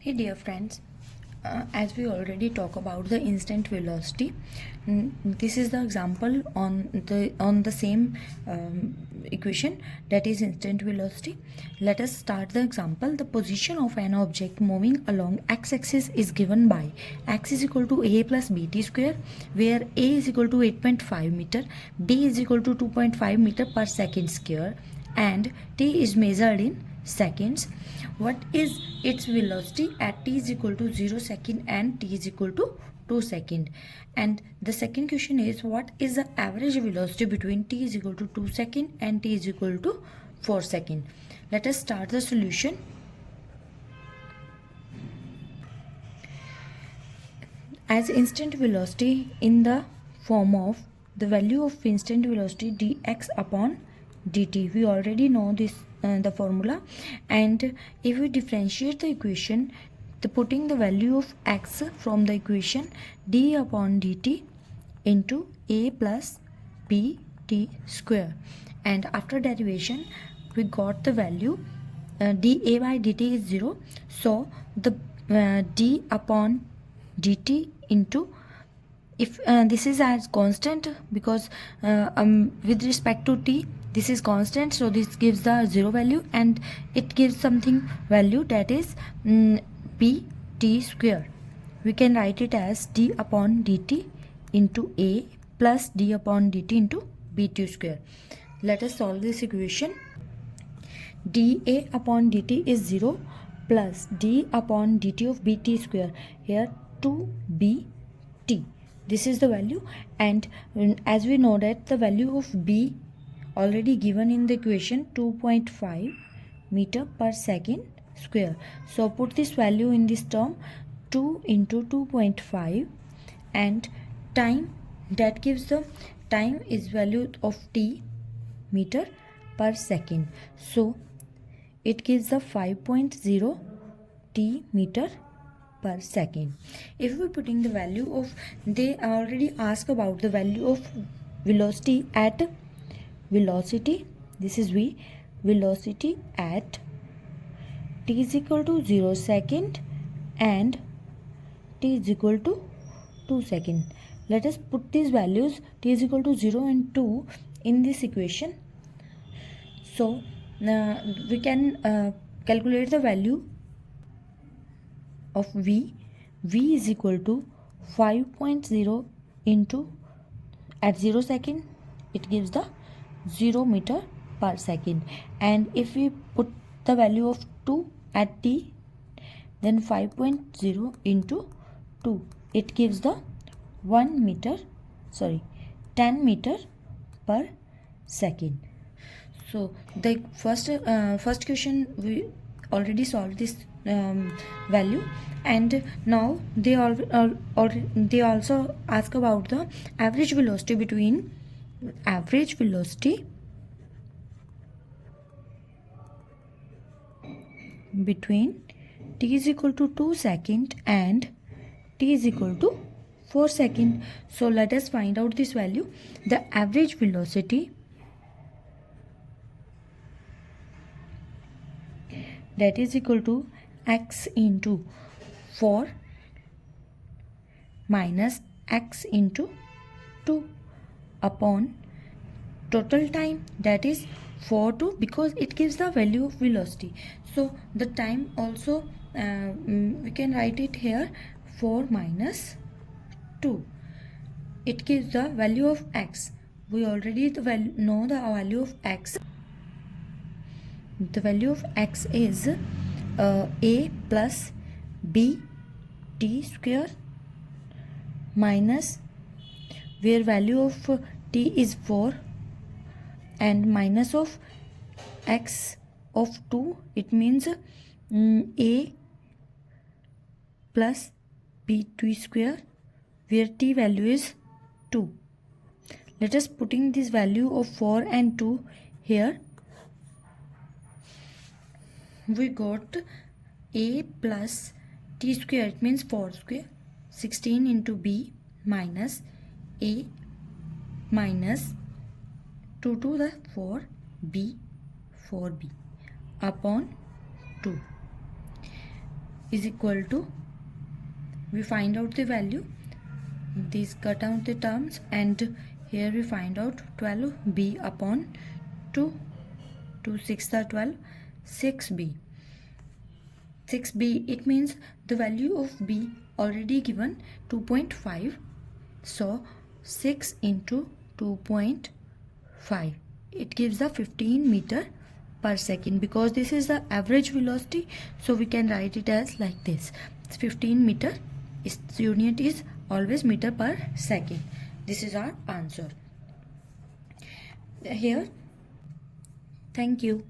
Hey dear friends, as we already talk about the instant velocity, this is the example on the same equation, that is instant velocity. Let us start the example. The position of an object moving along x-axis is given by x is equal to a plus bt square, where a is equal to 8.5 meter, b is equal to 2.5 meter per second square, and t is measured in seconds. What is its velocity at t is equal to 0 second and t is equal to 2 second? And the second question is, what is the average velocity between t is equal to 2 second and t is equal to 4 second? Let us start the solution. As instant velocity in the form of the value of instant velocity dx upon dt, we already know this the formula, and if we differentiate the equation, putting the value of x from the equation, d upon dt into a plus b t square, and after derivation we got the value dA by dt is 0, so the d upon dt into, if this is as constant, because with respect to t this is constant, so this gives the 0 value and it gives something value, that is bt square. We can write it as d upon dt into a plus d upon dt into bt square. Let us solve this equation. dA upon dt is 0 plus d upon dt of bt square, here 2bt. This is the value, and as we know that the value of b already given in the equation, 2.5 meter per second square. So put this value in this term, 2 into 2.5, and time, that gives the time is value of t meter per second, so it gives the 5.0 t meter per second. If we putting the value of, they already ask about the value of velocity at velocity, this is v, velocity at t is equal to 0 second and t is equal to 2 second. Let us put these values, t is equal to 0 and 2, in this equation. So we can calculate the value of v. V is equal to 5.0 into, at 0 second it gives the 0 meter per second, and if we put the value of 2 at t, then 5.0 into 2, it gives the 10 meter per second. So the first question we already solved this value, and now they also ask about the average velocity between t is equal to 2 second and t is equal to 4 second. So let us find out this value. The average velocity, that is equal to x into 4 minus x into 2 upon total time, that is 4 to, because it gives the value of velocity, so the time also we can write it here, 4 minus 2, it gives the value of x. We already know the value of x. The value of x is a plus b t square minus, where value of t is 4, and minus of x of 2, it means a plus b t square, where t value is 2. Let us putting this value of 4 and 2 here. We got a plus t square, it means 4 square, 16 into b minus a minus 2 to the 4b upon 2. is equal to, we find out the value, these cut out the terms, and here we find out 12b upon 2, 2 6 are 12, 6b. 6b, it means the value of b already given 2.5, so 6 into 2.5, it gives the 15 meter per second. Because this is the average velocity, so we can write it as like this, 15 meter, its unit is always meter per second. This is our answer here. Thank you.